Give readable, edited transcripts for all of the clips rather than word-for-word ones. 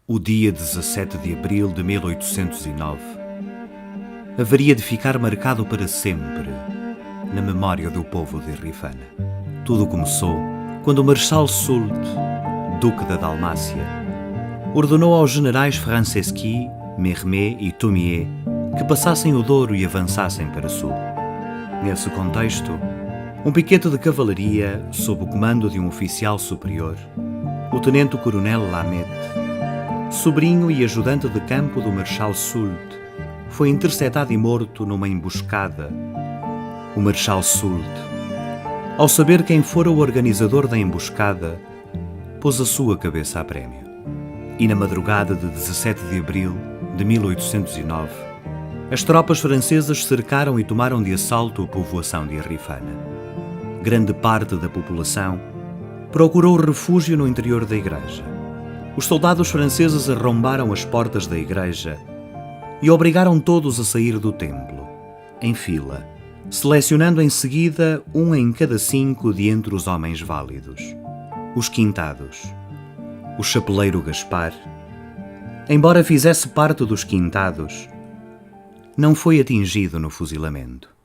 O dia 17 de abril de 1809 haveria de ficar marcado para sempre na memória do povo de Rifana. Tudo começou quando o Marechal Soult, Duque da Dalmácia, ordenou aos generais Franceschi, Mermet e Toumier que passassem o Douro e avançassem para sul. Nesse contexto, um piquete de cavalaria, sob o comando de um oficial superior, o tenente-coronel Lamet, sobrinho e ajudante de campo do Marechal Soult, foi interceptado e morto numa emboscada. O Marechal Soult, ao saber quem fora o organizador da emboscada, pôs a sua cabeça a prémio. E na madrugada de 17 de abril de 1809, as tropas francesas cercaram e tomaram de assalto a povoação de Rifana. Grande parte da população procurou refúgio no interior da igreja. Os soldados franceses arrombaram as portas da igreja e obrigaram todos a sair do templo, em fila, selecionando em seguida um em cada 5 de entre os homens válidos. Os quintados. O chapeleiro Gaspar, embora fizesse parte dos quintados, não foi atingido no fuzilamento.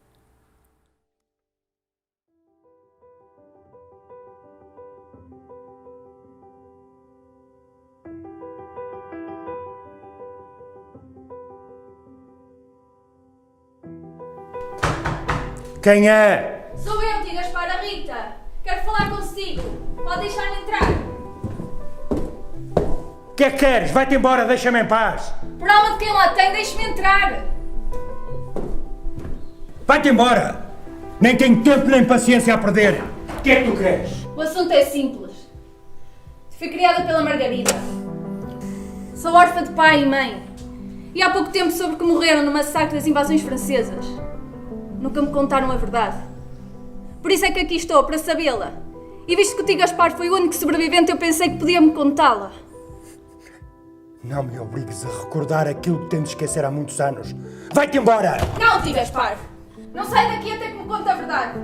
Quem é? Sou eu, tia Gaspar, a Rita. Quero falar consigo. Pode deixar-me entrar. O que é que queres? Vai-te embora, deixa-me em paz. Por alma de quem lá tem, deixe-me entrar. Vai-te embora. Nem tenho tempo nem paciência a perder. O que é que tu queres? O assunto é simples. Fui criada pela Margarida. Sou órfã de pai e mãe. E há pouco tempo soube que morreram no massacre das invasões francesas. Nunca me contaram a verdade. Por isso é que aqui estou, para sabê-la. E visto que o tio Gaspar foi o único sobrevivente, eu pensei que podia-me contá-la. Não me obrigues a recordar aquilo que tenho de esquecer há muitos anos. Vai-te embora! Não, tio Gaspar! Não sai daqui até que me conte a verdade.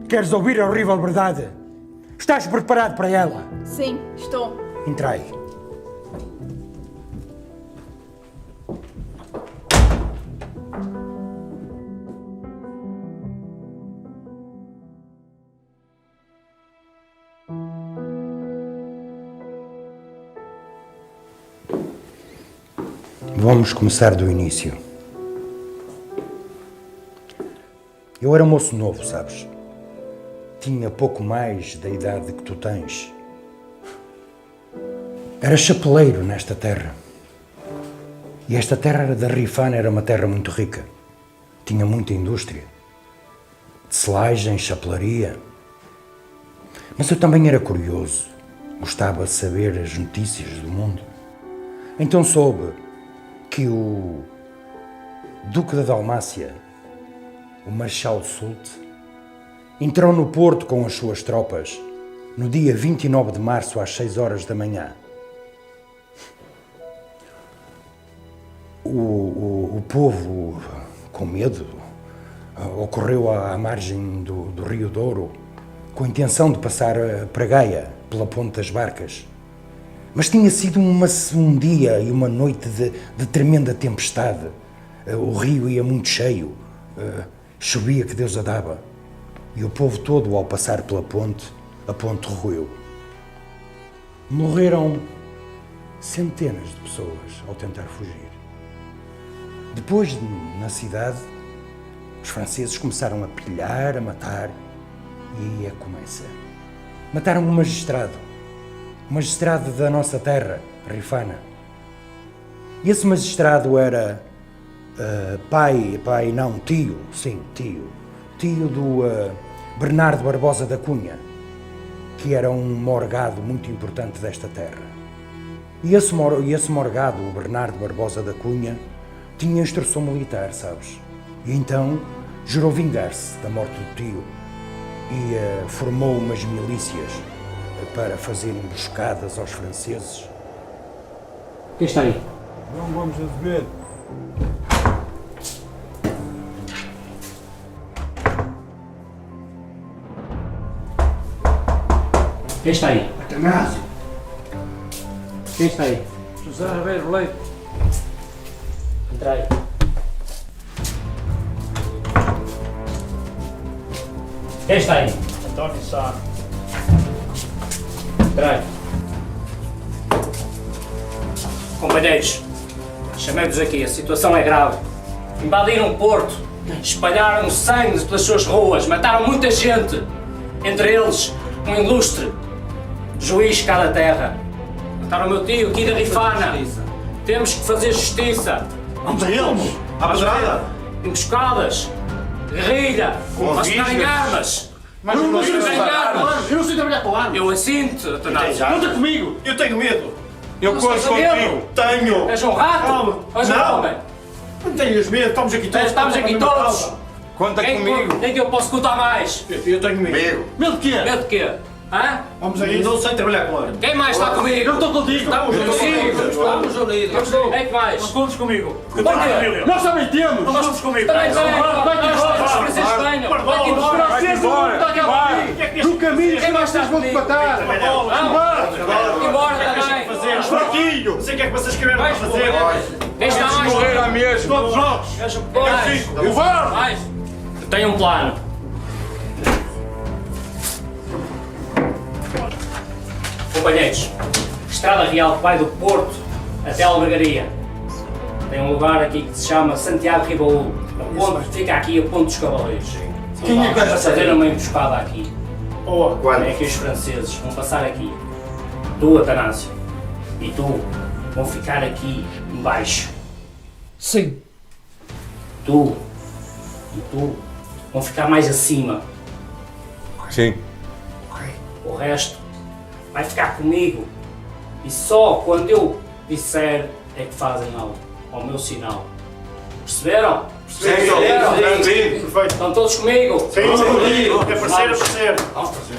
Queres ouvir a horrível verdade? Estás preparado para ela? Sim, estou. Entra aí. Vamos começar do início. Eu era moço novo, sabes? Tinha pouco mais da idade que tu tens. Era chapeleiro nesta terra. E esta terra da Rifana era uma terra muito rica. Tinha muita indústria. Tecelagem, chapelaria. Mas eu também era curioso. Gostava de saber as notícias do mundo. Então soube que o Duque da Dalmácia, o Marechal Soult, entrou no Porto com as suas tropas no dia 29 de março às 6 horas da manhã. O povo, com medo, ocorreu à margem do Rio Douro com a intenção de passar para Gaia, pela Ponte das Barcas. Mas tinha sido um dia e uma noite de tremenda tempestade. O rio ia muito cheio, chovia que Deus a dava. E o povo todo, ao passar pela ponte, a ponte ruiu. Morreram centenas de pessoas ao tentar fugir. Depois, na cidade, os franceses começaram a pilhar, a matar, e aí começa. Mataram um magistrado da nossa terra, Rifana. E esse magistrado era tio do Bernardo Barbosa da Cunha, que era um morgado muito importante desta terra. E esse morgado, o Bernardo Barbosa da Cunha, tinha instrução militar, sabes? E então jurou vingar-se da morte do tio e formou umas milícias para fazer emboscadas aos franceses. Quem está aí? Não vamos Azevedo. Quem está aí? Atanásio! Quem está aí? Começar a ver o leite. Entrei. Quem está aí? António Sá. Entrei. Companheiros, chamei-vos aqui, a situação é grave. Invadiram o Porto, espalharam sangue pelas suas ruas, mataram muita gente. Entre eles, um ilustre juiz cá da terra. Mataram o meu tio aqui da Rifana. Temos que fazer justiça. Vamos a eles! À pedrada! Emboscadas, guerrilha, mas não em armas. Mas não sei armas. Eu não sei trabalhar com armas! Eu assinto, Atanásio. Conta comigo! Eu tenho medo! Eu Não conto estás a medo? contigo! Tenho! És um rato? Calma. És um Não. homem? Não tenhas medo, estamos aqui todos! Estamos aqui todos! Conta comigo! Quem que eu posso contar mais? Eu tenho medo! Medo de quê? Medo de quê? Hã? Vamos a isso! Não sei trabalhar com armas! Quem mais está comigo? Eu estou contigo! Estamos unidos! Estamos unidos! Quem mais? Não contes comigo! Porquê? Nós também temos! Não contes comigo! Também venham! Vai-te embora! Os franceses venham! Vai-te embora! No caminho! Quem mais está comigo? matar! Vai-te embora também! Os fraquinhos! Não sei o que é que vocês querem fazer! Quem está mais? Morrer à mesma! Todos nós! Mais! Eu tenho um plano. Companheiros, Estrada Real que vai do Porto até a Albergaria. Tem um lugar aqui que se chama Santiago Ribaú. A ponte fica aqui a Ponte dos Cavaleiros. Quem é que vai passar fazer uma emboscada aqui? Vem aqui os franceses, vão passar aqui. Tu, Atanásio, e tu vão ficar aqui embaixo. Sim. Tu e tu vão ficar mais acima. Sim. O resto vai ficar comigo. E só quando eu disser é que fazem ao meu sinal. Perceberam? Sim, perfeito! Estão todos comigo? Sim, sim! É parecer, é parecer! Vamos fazer.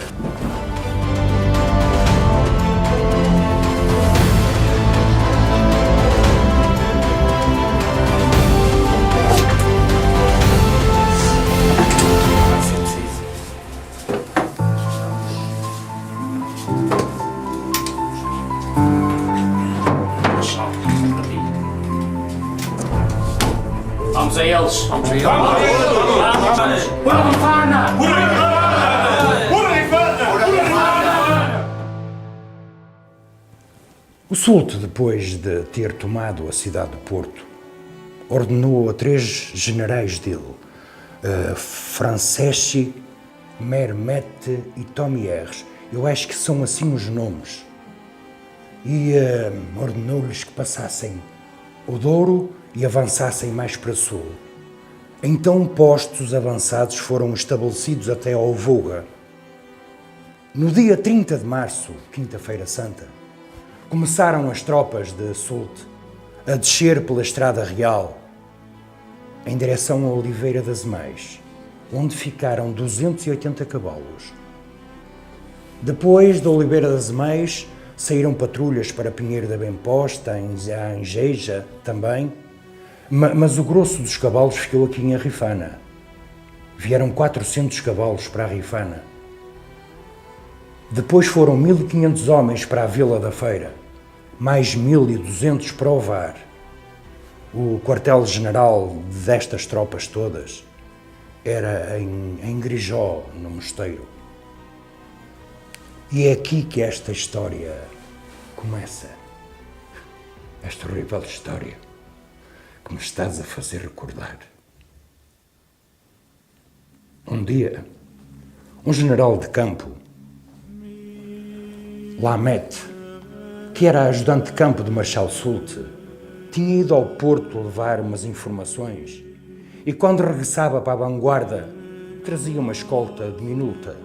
Vamos a eles! Vamos a eles! Vamos! Pura Rifana! O sultão, depois de ter tomado a cidade do Porto, ordenou a 3 generais dele, Franceschi, Mermette e Thomieres. Eu acho que são assim os nomes. E ordenou-lhes que passassem o Douro e avançassem mais para sul. Então postos avançados foram estabelecidos até ao Voga. No dia 30 de março, quinta-feira santa, começaram as tropas de Soult a descer pela Estrada Real em direção a Oliveira das Meias, onde ficaram 280 cavalos. Depois de Oliveira das Meias, saíram patrulhas para Pinheiro da Bemposta, em Angeja também, mas o grosso dos cavalos ficou aqui em Rifana. Vieram 400 cavalos para a Rifana. Depois foram 1500 homens para a Vila da Feira, mais 1200 para o Var. O quartel-general destas tropas todas era em Grijó, no Mosteiro. E é aqui que esta história começa. Esta horrível história que me estás a fazer recordar. Um dia, um general de campo, Lamette, que era ajudante de campo do Marechal Soult, tinha ido ao Porto levar umas informações e quando regressava para a vanguarda trazia uma escolta diminuta.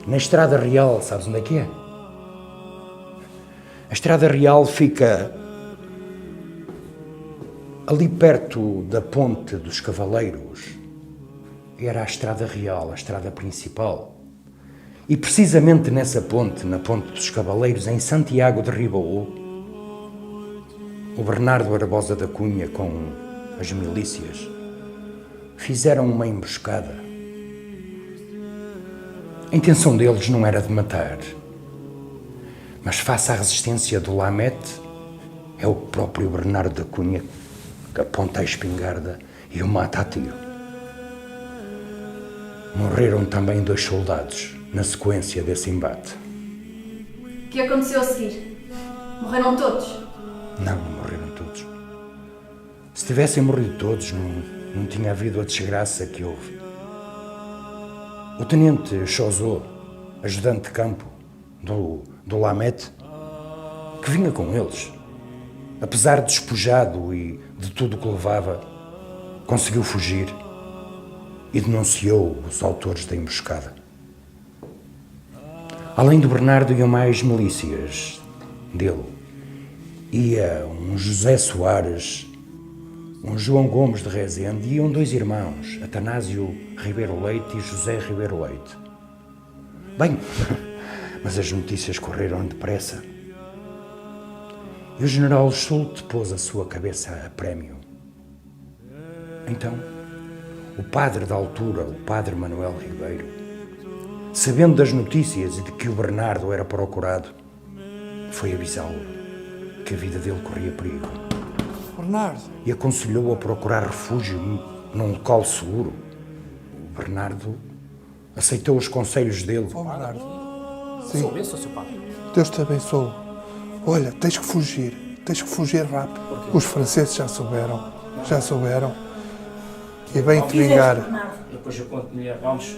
Na Estrada Real, sabes onde é que é? A Estrada Real fica ali perto da Ponte dos Cavaleiros. Era a Estrada Real, a estrada principal. E precisamente nessa ponte, na Ponte dos Cavaleiros, em Santiago de Ribaú, o Bernardo Barbosa da Cunha com as milícias fizeram uma emboscada. A intenção deles não era de matar, Mas face à resistência do Lamete, é o próprio Bernardo da Cunha que aponta a espingarda e o mata a tiro. Morreram também 2 soldados na sequência desse embate. O que aconteceu a seguir? Morreram todos? Não morreram todos. Se tivessem morrido todos, não tinha havido a desgraça que houve. O tenente Chozot, ajudante de campo do Lamete, que vinha com eles, apesar de despojado e de tudo o que levava, conseguiu fugir e denunciou os autores da emboscada. Além do Bernardo, iam mais milícias dele. Ia um José Soares, um João Gomes de Rezende, e iam 2 irmãos, Atanásio Ribeiro Leite e José Ribeiro Leite. Bem, mas as notícias correram depressa. E o general Schulte pôs a sua cabeça a prémio. Então, o padre da altura, o padre Manuel Ribeiro, sabendo das notícias e de que o Bernardo era procurado, foi avisá-lo que a vida dele corria perigo. Bernardo. E aconselhou-o a procurar refúgio num local seguro. O Bernardo aceitou os conselhos dele. Oh, Bernardo. Sou bem, sou seu padre. Deus te abençoe. Olha, tens que fugir rápido. Os franceses já souberam. E bem te vingar. Depois eu conto melhor. Vamos.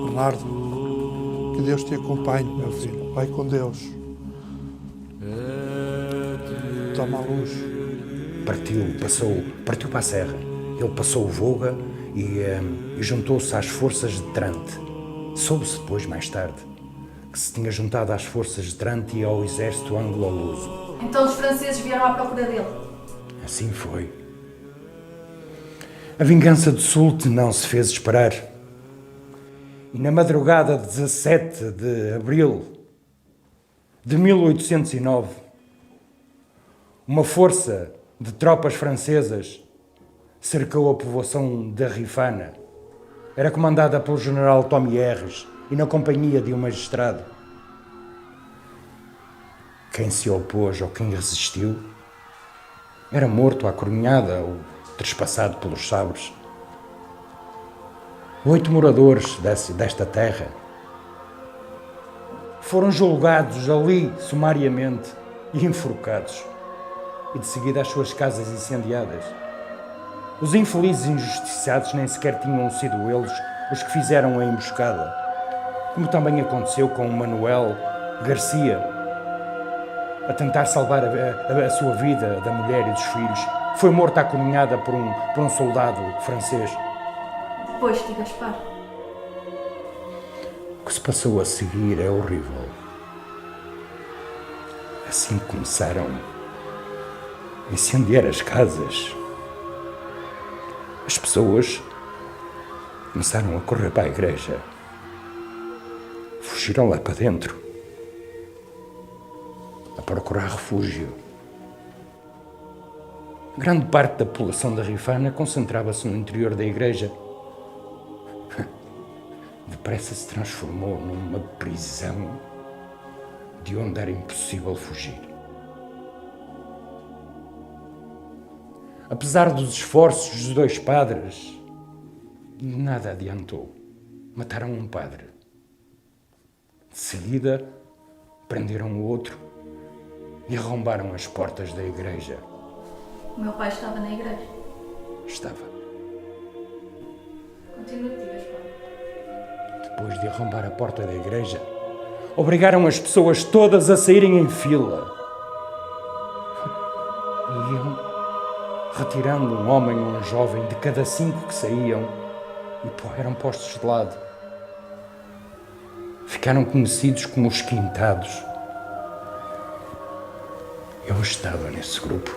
Bernardo, que Deus te acompanhe, meu filho. Vai com Deus. Toma a luz. Partiu para a serra. Ele passou o Voga e juntou-se às forças de Trante. Soube-se depois, mais tarde, que se tinha juntado às forças de Trante e ao exército anglo-luso. Então os franceses vieram à procura dele. Assim foi. A vingança de Soult não se fez esperar. E na madrugada de 17 de abril de 1809, uma força de tropas francesas cercou a povoação da Rifana. Era comandada pelo general Thomieres e na companhia de um magistrado. Quem se opôs ou quem resistiu era morto à coronhada ou trespassado pelos sabres. 8 moradores desta terra foram julgados ali sumariamente e enforcados, e de seguida as suas casas incendiadas. Os infelizes injustiçados nem sequer tinham sido eles os que fizeram a emboscada, como também aconteceu com Manuel Garcia, a tentar salvar a sua vida, da mulher e dos filhos. Foi morto à coronhada por um soldado francês. Depois de Gaspar. O que se passou a seguir é horrível. Assim começaram a incendiar as casas. As pessoas começaram a correr para a igreja. Fugiram lá para dentro, a procurar refúgio. Grande parte da população da Rifana concentrava-se no interior da igreja. Depressa se transformou numa prisão de onde era impossível fugir. Apesar dos esforços dos 2 padres, nada adiantou. Mataram um padre. De seguida, prenderam o outro e arrombaram as portas da igreja. O meu pai estava na igreja. Estava. Continua a Gaspar. Depois de arrombar a porta da igreja, obrigaram as pessoas todas a saírem em fila. E iam retirando um homem ou um jovem de cada 5 que saíam e eram postos de lado. Ficaram conhecidos como os quintados. Eu estava nesse grupo.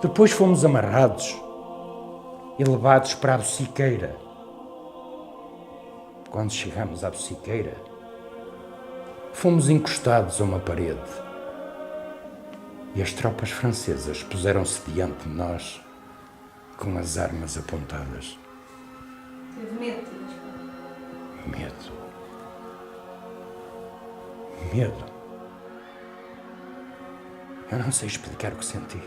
Depois fomos amarrados e levados para a Bociqueira. Quando chegamos à Bociqueira, fomos encostados a uma parede e as tropas francesas puseram-se diante de nós com as armas apontadas. Teve medo, Medo. Medo. Eu não sei explicar o que senti.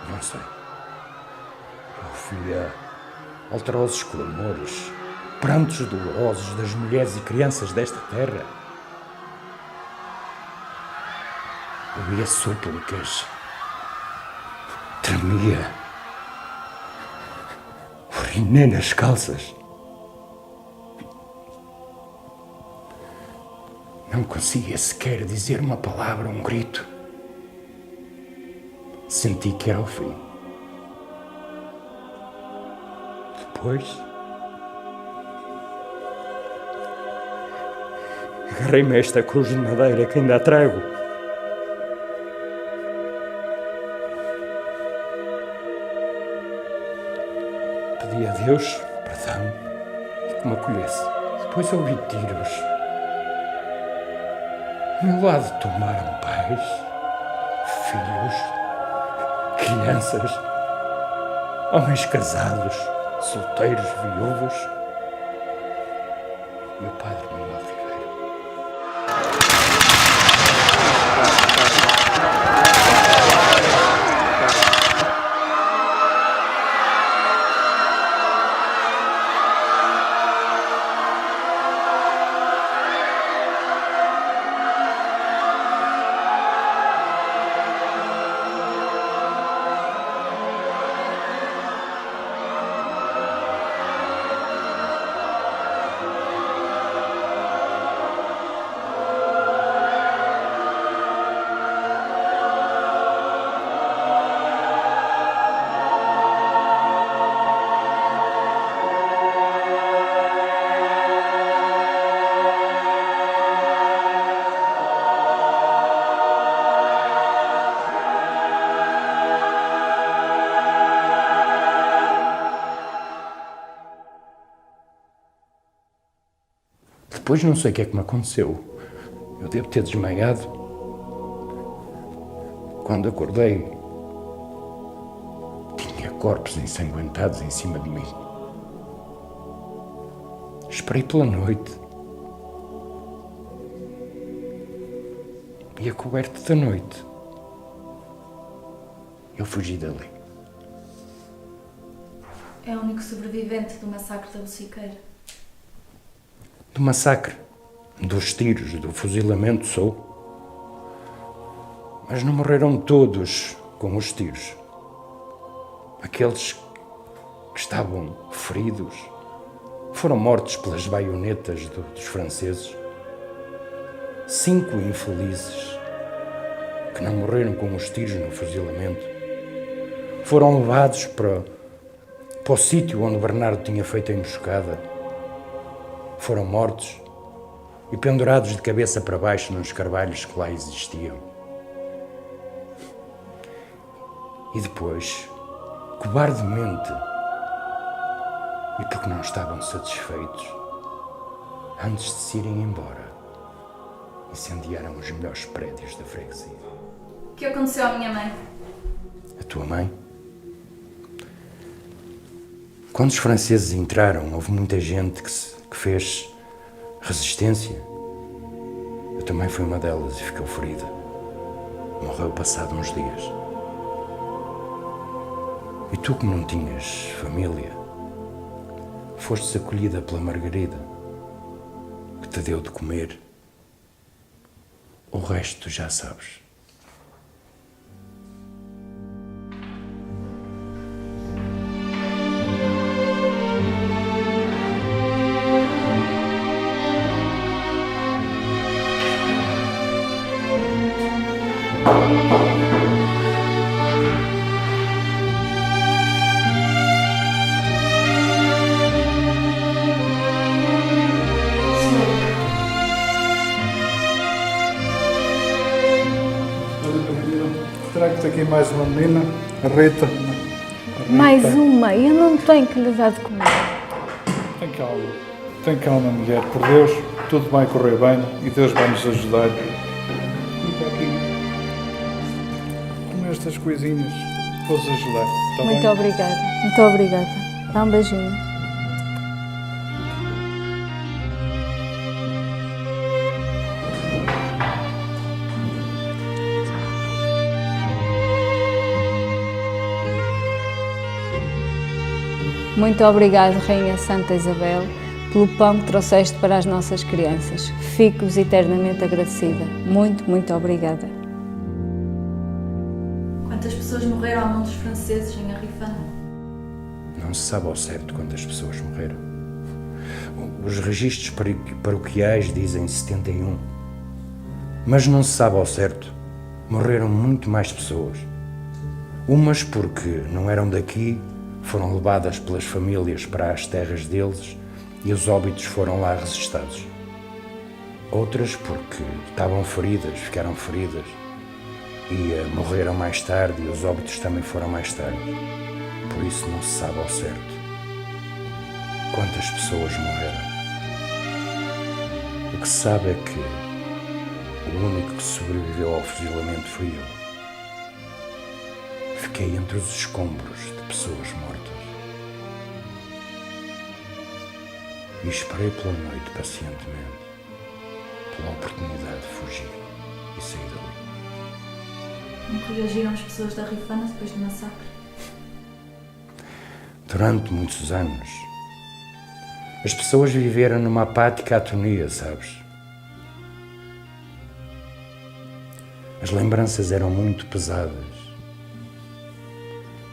Não sei. Eu ouvia alterosos clamores, prantos dolorosos das mulheres e crianças desta terra. Ouvia súplicas. Tremia. Urinei nas calças. Não conseguia sequer dizer uma palavra, um grito. Senti que era o fim. Depois, agarrei-me a esta cruz de madeira que ainda a trago. Pedi a Deus perdão e que me acolhesse. Depois ouvi tiros. Ao meu lado tomaram pais, filhos, crianças, homens casados, solteiros, viúvos e o padre Manuel Ribeiro. Depois não sei o que é que me aconteceu. Eu devo ter desmaiado. Quando acordei, tinha corpos ensanguentados em cima de mim. Esperei pela noite. E a coberta da noite, eu fugi dali. É o único sobrevivente do massacre da Bociqueira. Do massacre, dos tiros, do fuzilamento sou. Mas não morreram todos com os tiros. Aqueles que estavam feridos foram mortos pelas baionetas dos franceses. 5 infelizes que não morreram com os tiros no fuzilamento foram levados para o sítio onde Bernardo tinha feito a emboscada. Foram mortos e pendurados de cabeça para baixo nos carvalhos que lá existiam. E depois, cobardemente, e porque não estavam satisfeitos, antes de se irem embora, incendiaram os melhores prédios da freguesia. O que aconteceu à minha mãe? A tua mãe? Quando os franceses entraram, houve muita gente que fez resistência. Eu também fui uma delas e ficou ferida. Morreu passado uns dias. E tu, como não tinhas família, foste acolhida pela Margarida, que te deu de comer. O resto tu já sabes. aqui mais uma menina, a Rita. Mais uma, eu não tenho que lhe dar de comer. Tem calma, mulher, por Deus, tudo vai correr bem e Deus vai nos ajudar. Fica aqui. Com estas coisinhas, vou-vos ajudar. Tá Muito bem? obrigada, muito obrigada. Dá um beijinho. Muito obrigado, Rainha Santa Isabel, pelo pão que trouxeste para as nossas crianças. Fico-vos eternamente agradecida. Muito, muito obrigada. Quantas pessoas morreram à mão dos franceses em Arrifana? Não se sabe ao certo quantas pessoas morreram. Os registros paroquiais dizem 71. Mas não se sabe ao certo. Morreram muito mais pessoas. Umas porque não eram daqui, foram levadas pelas famílias para as terras deles e os óbitos foram lá registados. Outras porque estavam feridas, ficaram feridas e morreram mais tarde e os óbitos também foram mais tarde. Por isso não se sabe ao certo quantas pessoas morreram. O que se sabe é que o único que sobreviveu ao fuzilamento fui eu. Fiquei entre os escombros de pessoas mortas e esperei pela noite pacientemente, pela oportunidade de fugir e sair dali. Como reagiram as pessoas da Arrifana depois do massacre? Durante muitos anos, as pessoas viveram numa apática atonia, sabes? As lembranças eram muito pesadas.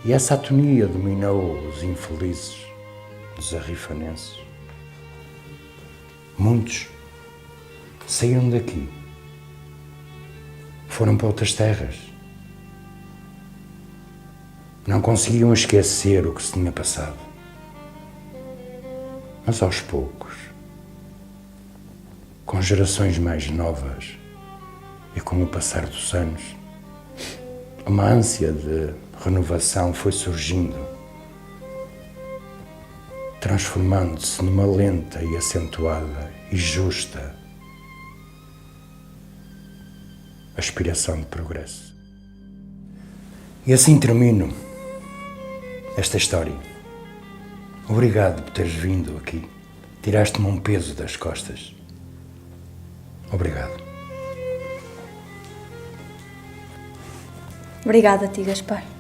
E essa atonia dominou os infelizes, os arrifanenses. Muitos saíram daqui, foram para outras terras. Não conseguiam esquecer o que se tinha passado. Mas aos poucos, com gerações mais novas e com o passar dos anos, uma ânsia de renovação foi surgindo, transformando-se numa lenta e acentuada e justa aspiração de progresso. E assim termino esta história. Obrigado por teres vindo aqui. Tiraste-me um peso das costas. Obrigado. Obrigada a ti, Gaspar.